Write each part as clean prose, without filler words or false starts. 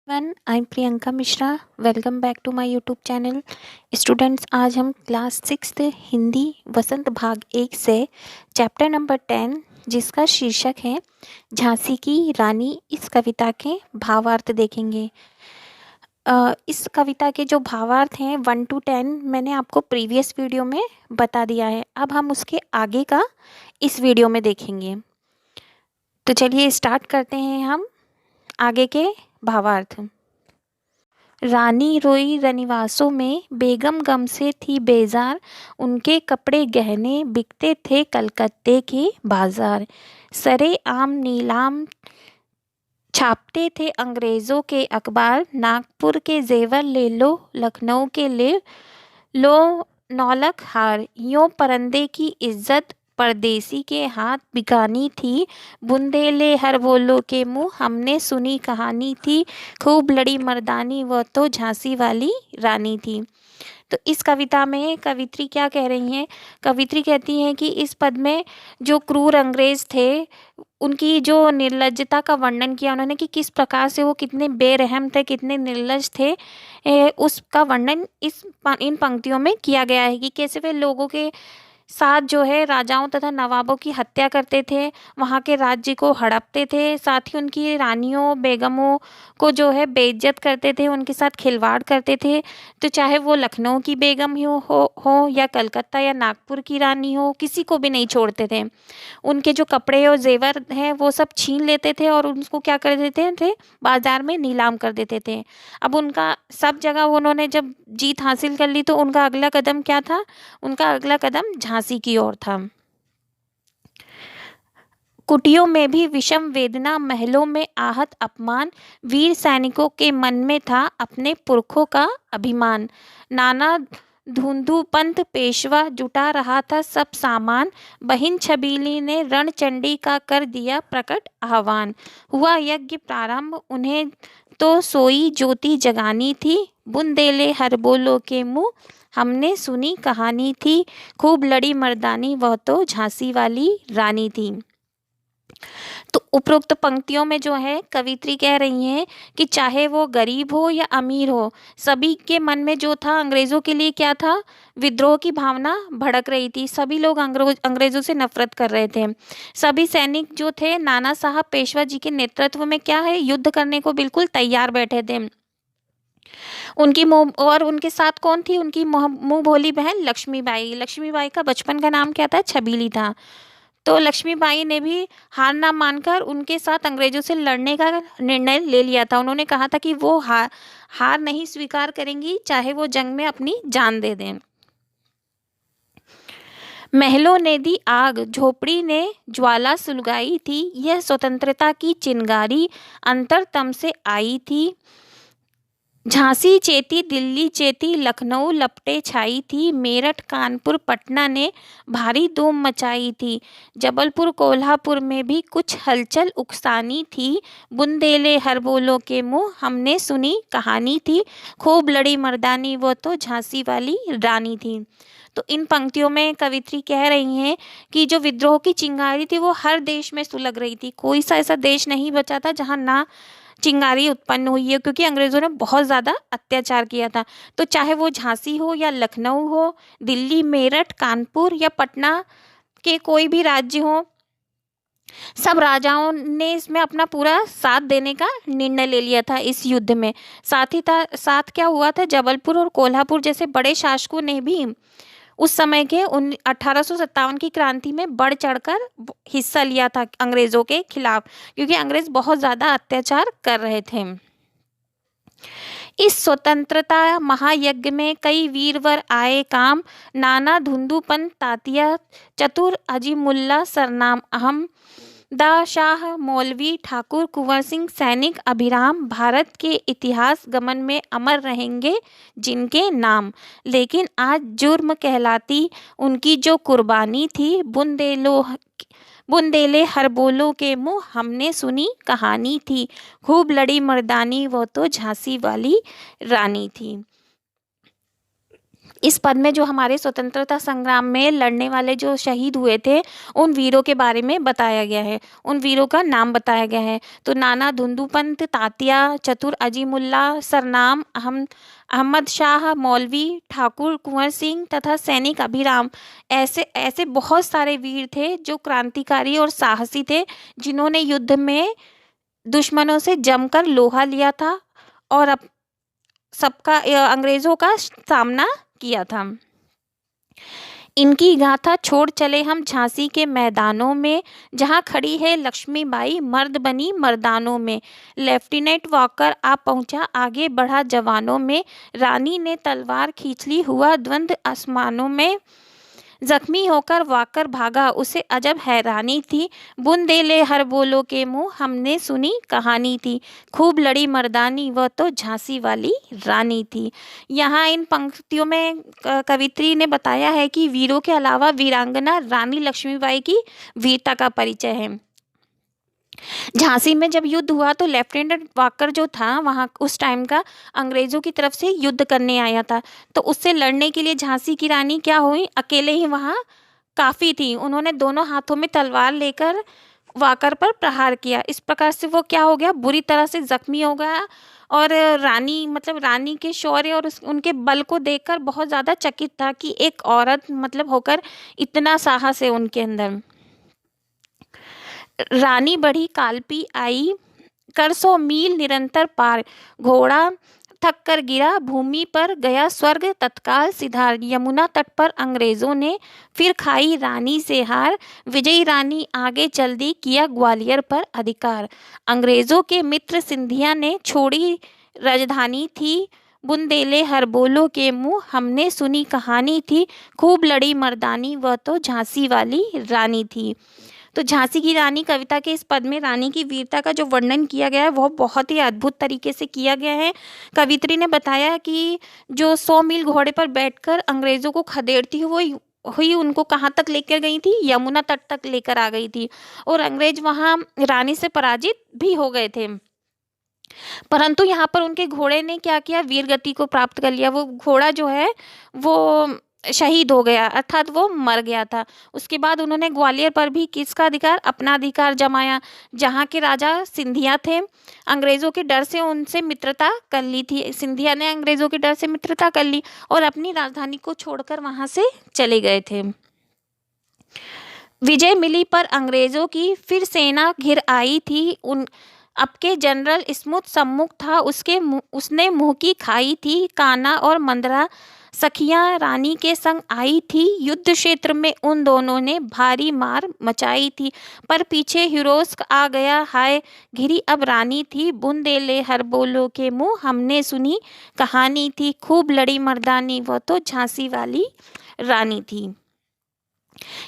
One I am Priyanka Mishra. Welcome back to my YouTube channel. Students, आज हम class 6 Hindi वसंत भाग 1 से चैप्टर नंबर 10 जिसका शीर्षक है झांसी की रानी, इस कविता के भावार्थ देखेंगे। इस कविता के जो भावार्थ हैं 1 to 10 मैंने आपको प्रीवियस वीडियो में बता दिया है। अब हम उसके आगे का इस वीडियो में देखेंगे। तो चलिए स्टार्ट करते हैं हम आगे के भावार्थ। रानी रोई रनिवासों में, बेगम गम से थी बेजार, उनके कपड़े गहने बिकते थे कलकत्ते के बाजार। सरे आम नीलाम छापते थे अंग्रेज़ों के अखबार, नागपुर के जेवर ले लो, लखनऊ के ले लो नौलख हार। यूँ परंदे की इज्जत परदेसी के हाथ बिकानी थी, बुंदेले हर बोलो के मुँह हमने सुनी कहानी थी, खूब लड़ी मर्दानी वह तो झांसी वाली रानी थी। तो इस कविता में कवित्री क्या कह रही हैं? कवित्री कहती हैं कि इस पद में जो क्रूर अंग्रेज थे उनकी जो निर्लज्जता का वर्णन किया उन्होंने कि किस प्रकार से वो कितने बेरहम थे, कितने निर्लज थे, उसका वर्णन इन पंक्तियों में किया गया है कि कैसे वे लोगों के साथ जो है राजाओं तथा नवाबों की हत्या करते थे, वहाँ के राज्य को हड़पते थे, साथ ही उनकी रानियों बेगमों को जो है बेइज्जत करते थे, उनके साथ खिलवाड़ करते थे। तो चाहे वो लखनऊ की बेगम हो या कलकत्ता या नागपुर की रानी हो, किसी को भी नहीं छोड़ते थे। उनके जो कपड़े और जेवर हैं वो सब छीन लेते थे और उनको क्या कर देते थे, बाजार में नीलाम कर देते थे। अब उनका सब जगह उन्होंने जब जीत हासिल कर ली तो उनका अगला कदम क्या था? उनका अगला कदम झांसी की ओर था। कुटियों में भी विषम वेदना, महलों में आहत अपमान, वीर सैनिकों के मन में था अपने पुरखों का अभिमान। नाना धुंधु पंथ पेशवा जुटा रहा था सब सामान, बहिन छबीली ने रणचंडी का कर दिया प्रकट आह्वान। हुआ यज्ञ प्रारंभ, उन्हें तो सोई ज्योति जगानी थी, बुंदेले हर बोलो के मुँह हमने सुनी कहानी थी, खूब लड़ी मर्दानी वह तो झांसी वाली रानी थी। तो उपरोक्त पंक्तियों में जो है कवित्री कह रही हैं कि चाहे वो गरीब हो या अमीर हो, सभी के मन में जो था अंग्रेज़ों के लिए क्या था, विद्रोह की भावना भड़क रही थी। सभी लोग अंग्रेज़ों से नफरत कर रहे थे। सभी सैनिक जो थे नाना साहब पेशवा जी के नेतृत्व में क्या है, युद्ध करने को बिल्कुल तैयार बैठे थे। उनके साथ कौन थी? उनकी मुँह भोली बहन लक्ष्मीबाई। लक्ष्मीबाई का बचपन का नाम क्या था? छबीली था। तो लक्ष्मीबाई ने भी हार ना मानकर उनके साथ अंग्रेजों से लड़ने का निर्णय ले लिया था। उन्होंने कहा था कि वो हार नहीं स्वीकार करेंगी, चाहे वो जंग में अपनी जान दे दें। महलों ने दी आग, झोपड़ी ने ज्वाला सुलगाई थी, यह स्वतंत्रता की चिंगारी अंतरतम से आई थी। झांसी चेती, दिल्ली चेती, लखनऊ लपटे छाई थी, मेरठ कानपुर पटना ने भारी धूम मचाई थी, जबलपुर कोल्हापुर में भी कुछ हलचल उकसानी थी, बुंदेले हर बोलो के मुँह हमने सुनी कहानी थी, खूब लड़ी मर्दानी वो तो झांसी वाली रानी थी। तो इन पंक्तियों में कवित्री कह रही हैं कि जो विद्रोह की चिंगारी थी वो हर देश में सुलग रही थी। कोई सा ऐसा देश नहीं बचा था जहाँ ना चिंगारी उत्पन्न हुई है, क्योंकि अंग्रेज़ों ने बहुत ज़्यादा अत्याचार किया था। तो चाहे वो झांसी हो या लखनऊ हो, दिल्ली, मेरठ, कानपुर या पटना के कोई भी राज्य हो, सब राजाओं ने इसमें अपना पूरा साथ देने का निर्णय ले लिया था इस युद्ध में। साथ क्या हुआ था, जबलपुर और कोल्हापुर जैसे बड़े शासकों ने भी उस समय के 1857 की क्रांति में बढ़ चढ़कर हिस्सा लिया था अंग्रेज़ों के खिलाफ, क्योंकि अंग्रेज़ बहुत ज़्यादा अत्याचार कर रहे थे। इस स्वतंत्रता महायज्ञ में कई वीरवर आए काम, नाना धुंधुपंत तातिया चतुर अजीमुल्ला सरनाम अहम दा शाह मौलवी ठाकुर कुंवर सिंह सैनिक अभिराम, भारत के इतिहास गमन में अमर रहेंगे जिनके नाम। लेकिन आज जुर्म कहलाती उनकी जो कुर्बानी थी, बुंदेले हर बोलो के मुँह हमने सुनी कहानी थी, खूब लड़ी मर्दानी वो तो झांसी वाली रानी थी। इस पद में जो हमारे स्वतंत्रता संग्राम में लड़ने वाले जो शहीद हुए थे उन वीरों के बारे में बताया गया है, उन वीरों का नाम बताया गया है। तो नाना धुंधुपंत, तात्या, चतुर अजीमुल्ला, सरनाम अहमद शाह मौलवी, ठाकुर कुंवर सिंह तथा सैनिक अभिराम, ऐसे ऐसे बहुत सारे वीर थे जो क्रांतिकारी और साहसी थे, जिन्होंने युद्ध में दुश्मनों से जमकर लोहा लिया था और सबका अंग्रेजों का सामना किया था। इनकी गाथा छोड़ चले हम झांसी के मैदानों में, जहां खड़ी है लक्ष्मीबाई मर्द बनी मर्दानों में। लेफ्टिनेंट वॉकर आ पहुंचा आगे बढ़ा जवानों में, रानी ने तलवार खींच ली हुआ द्वंद्व आसमानों में। जख्मी होकर वाकर भागा उसे अजब हैरानी थी, बुंदेले हर बोलो के मुंह हमने सुनी कहानी थी। खूब लड़ी मर्दानी वह तो झांसी वाली रानी थी। यहाँ इन पंक्तियों में कवित्री ने बताया है कि वीरों के अलावा वीरांगना रानी लक्ष्मीबाई की वीरता का परिचय है। झांसी में जब युद्ध हुआ तो लेफ्टिनेंट वाकर जो था वहाँ उस टाइम का अंग्रेजों की तरफ से युद्ध करने आया था, तो उससे लड़ने के लिए झांसी की रानी क्या हुई, अकेले ही वहाँ काफ़ी थी। उन्होंने दोनों हाथों में तलवार लेकर वाकर पर प्रहार किया। इस प्रकार से वो क्या हो गया, बुरी तरह से जख्मी हो गया और रानी के शौर्य और उनके बल को देखकर बहुत ज़्यादा चकित था कि एक औरत होकर इतना साहस है उनके अंदर। रानी बढ़ी कालपी आई कर 100 मील निरंतर पार, घोड़ा थक कर गिरा भूमि पर गया स्वर्ग तत्काल सिधार। यमुना तट पर अंग्रेजों ने फिर खाई रानी से हार, विजयी रानी आगे चल दी किया ग्वालियर पर अधिकार। अंग्रेजों के मित्र सिंधिया ने छोड़ी राजधानी थी, बुंदेले हर बोलो के मुंह हमने सुनी कहानी थी। खूब लड़ी मर्दानी वह तो झांसी वाली रानी थी। तो झांसी की रानी कविता के इस पद में रानी की वीरता का जो वर्णन किया गया है वह बहुत ही अद्भुत तरीके से किया गया है। कवित्री ने बताया कि जो 100 मील घोड़े पर बैठकर अंग्रेजों को खदेड़ती हुई उनको कहाँ तक लेकर गई थी, यमुना तट तक लेकर आ गई थी और अंग्रेज वहाँ रानी से पराजित भी हो गए थे। परंतु यहाँ पर उनके घोड़े ने क्या किया, वीर गति को प्राप्त कर लिया। वो घोड़ा जो है वो शहीद हो गया, अर्थात वो मर गया था। उसके बाद उन्होंने ग्वालियर पर भी किसका अधिकार, अपना अधिकार जमाया। जहाँ के राजा सिंधिया थे, अंग्रेजों के डर से उनसे मित्रता कर ली थी। सिंधिया ने अंग्रेजों के डर से मित्रता कर ली और अपनी राजधानी को छोड़कर वहाँ से चले गए थे। विजय मिली पर अंग्रेजों की फिर सेना घिर आई थी। अब के जनरल स्मुथ सम्मुख था, उसने मुंह की खाई थी। कान्हा और मंदरा सखियां रानी के संग आई थी, युद्ध क्षेत्र में उन दोनों ने भारी मार मचाई थी। पर पीछे हिरोस्क आ गया हाय, घिरी अब रानी थी। बुंदेले हर बोलो के मुंह हमने सुनी कहानी थी। खूब लड़ी मर्दानी वह तो झांसी वाली रानी थी।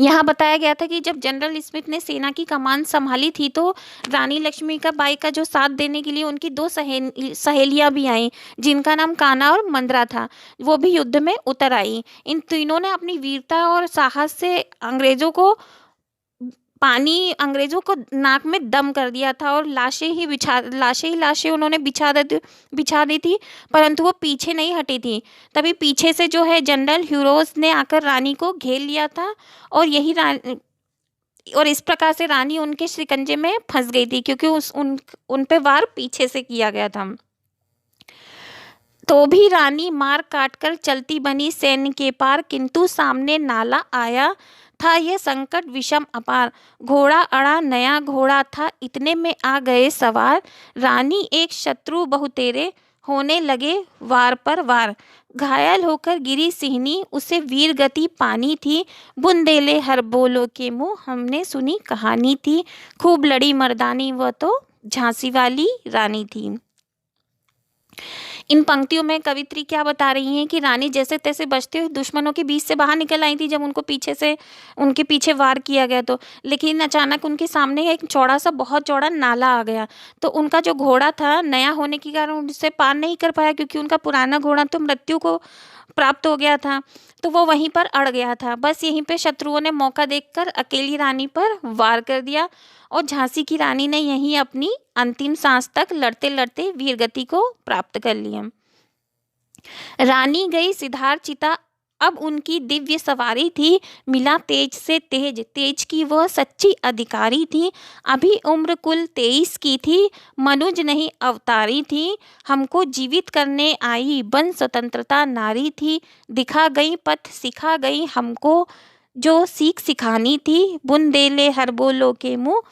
यहाँ बताया गया था कि जब जनरल स्मिथ ने सेना की कमान संभाली थी तो रानी लक्ष्मीबाई का जो साथ देने के लिए उनकी 2 सहेलियां भी आई, जिनका नाम कान्हा और मंदरा था। वो भी युद्ध में उतर आई। इन तीनों ने अपनी वीरता और साहस से अंग्रेजों को नाक में दम कर दिया था और लाशें उन्होंने बिछा दी थी, परंतु वो पीछे नहीं हटी थी। तभी पीछे से जो है जनरल ह्यूरोज ने आकर रानी को घेर लिया था और इस प्रकार से रानी उनके शिकंजे में फंस गई थी, क्योंकि उन पे वार पीछे से किया गया था। तो भी रानी मार काट कर चलती बनी सैन्य के पार, किंतु सामने नाला आया था यह संकट विषम अपार। घोड़ा अड़ा नया घोड़ा था, इतने में आ गए सवार। रानी एक शत्रु बहुतेरे होने लगे वार पर वार। घायल होकर गिरी सिहनी उसे वीर गति पानी थी। बुंदेले हर बोलो के मुंह हमने सुनी कहानी थी। खूब लड़ी मर्दानी वह तो झांसी वाली रानी थी। इन पंक्तियों में कवित्री क्या बता रही हैं कि रानी जैसे तैसे बचते हुए दुश्मनों के बीच से बाहर निकल आई थी जब उनके पीछे वार किया गया तो, लेकिन अचानक उनके सामने एक बहुत चौड़ा नाला आ गया। तो उनका जो घोड़ा था नया होने के कारण उनसे पार नहीं कर पाया, क्योंकि उनका पुराना घोड़ा तो मृत्यु को प्राप्त हो गया था, तो वो वहीं पर अड़ गया था। बस यहीं पे शत्रुओं ने मौका देखकर अकेली रानी पर वार कर दिया और झांसी की रानी ने यहीं अपनी अंतिम सांस तक लड़ते लड़ते वीरगति को प्राप्त कर लिया। रानी गई सिधार चिता अब उनकी दिव्य सवारी थी, मिला तेज से तेज, तेज की वह सच्ची अधिकारी थी। अभी उम्र कुल 23 की थी, मनुज नहीं अवतारी थी। हमको जीवित करने आई, बन स्वतंत्रता नारी थी। दिखा गई पथ, सिखा गई हमको, जो सीख सिखानी थी। बुंदेले हर बोलो के मुँह,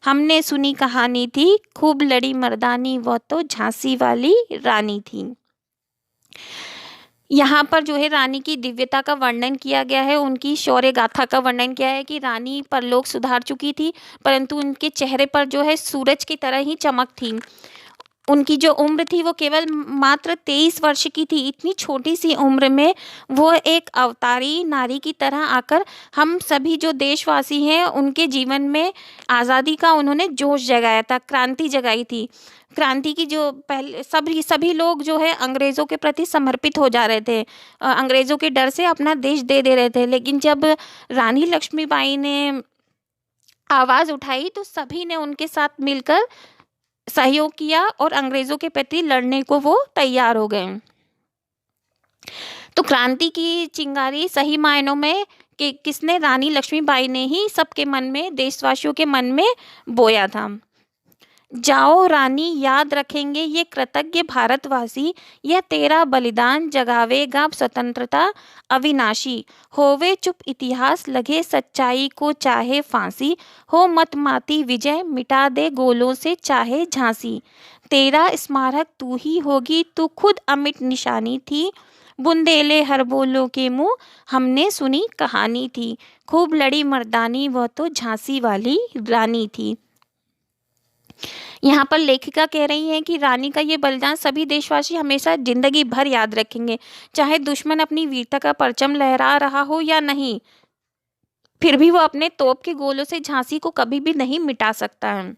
हमने सुनी कहानी थी। खूब लड़ी मर्दानी, वह तो झांसी वाली रानी थी। यहाँ पर जो है रानी की दिव्यता का वर्णन किया गया है, उनकी शौर्य गाथा का वर्णन किया है कि रानी परलोक सुधार चुकी थी, परंतु उनके चेहरे पर जो है सूरज की तरह ही चमक थी। उनकी जो उम्र थी वो केवल मात्र 23 वर्ष की थी। इतनी छोटी सी उम्र में वो एक अवतारी नारी की तरह आकर हम सभी जो देशवासी हैं उनके जीवन में आज़ादी का उन्होंने जोश जगाया था, क्रांति जगाई थी। क्रांति की जो पहले सभी लोग जो है अंग्रेज़ों के प्रति समर्पित हो जा रहे थे, अंग्रेज़ों के डर से अपना देश दे रहे थे। लेकिन जब रानी लक्ष्मीबाई ने आवाज़ उठाई तो सभी ने उनके साथ मिलकर सहयोग किया और अंग्रेज़ों के प्रति लड़ने को वो तैयार हो गए। तो क्रांति की चिंगारी सही मायनों में कि किसने, रानी लक्ष्मीबाई ने ही सबके मन में, देशवासियों के मन में बोया था। जाओ रानी, याद रखेंगे ये कृतज्ञ भारतवासी, यह तेरा बलिदान जगावेगा स्वतंत्रता अविनाशी। होवे चुप इतिहास, लगे सच्चाई को चाहे फांसी। हो मत माती विजय, मिटा दे गोलों से चाहे झांसी। तेरा स्मारक तू ही होगी, तू खुद अमिट निशानी थी। बुंदेले हर बोलों के मुँह, हमने सुनी कहानी थी। खूब लड़ी मर्दानी, वह तो झांसी वाली रानी थी। यहाँ पर लेखिका कह रही हैं कि रानी का ये बलिदान सभी देशवासी हमेशा जिंदगी भर याद रखेंगे, चाहे दुश्मन अपनी वीरता का परचम लहरा रहा हो या नहीं, फिर भी वो अपने तोप के गोलों से झांसी को कभी भी नहीं मिटा सकता है।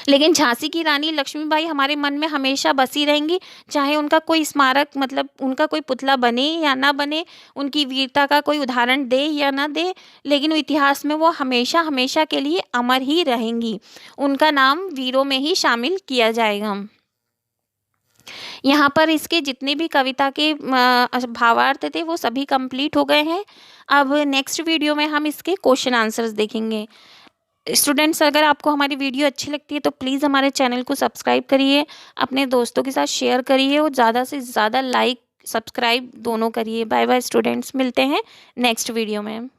लेकिन झांसी की रानी लक्ष्मीबाई हमारे मन में हमेशा बसी रहेंगी, चाहे उनका कोई स्मारक, मतलब उनका कोई पुतला बने या ना बने, उनकी वीरता का कोई उदाहरण दे या ना दे, लेकिन इतिहास में वो हमेशा हमेशा के लिए अमर ही रहेंगी। उनका नाम वीरों में ही शामिल किया जाएगा। यहाँ पर इसके जितने भी कविता के भावार्थ थे वो सभी कंप्लीट हो गए हैं। अब नेक्स्ट वीडियो में हम इसके क्वेश्चन आंसर्स देखेंगे। स्टूडेंट्स, अगर आपको हमारी वीडियो अच्छी लगती है तो प्लीज़ हमारे चैनल को सब्सक्राइब करिए, अपने दोस्तों के साथ शेयर करिए और ज़्यादा से ज़्यादा लाइक सब्सक्राइब दोनों करिए। बाय बाय स्टूडेंट्स, मिलते हैं नेक्स्ट वीडियो में।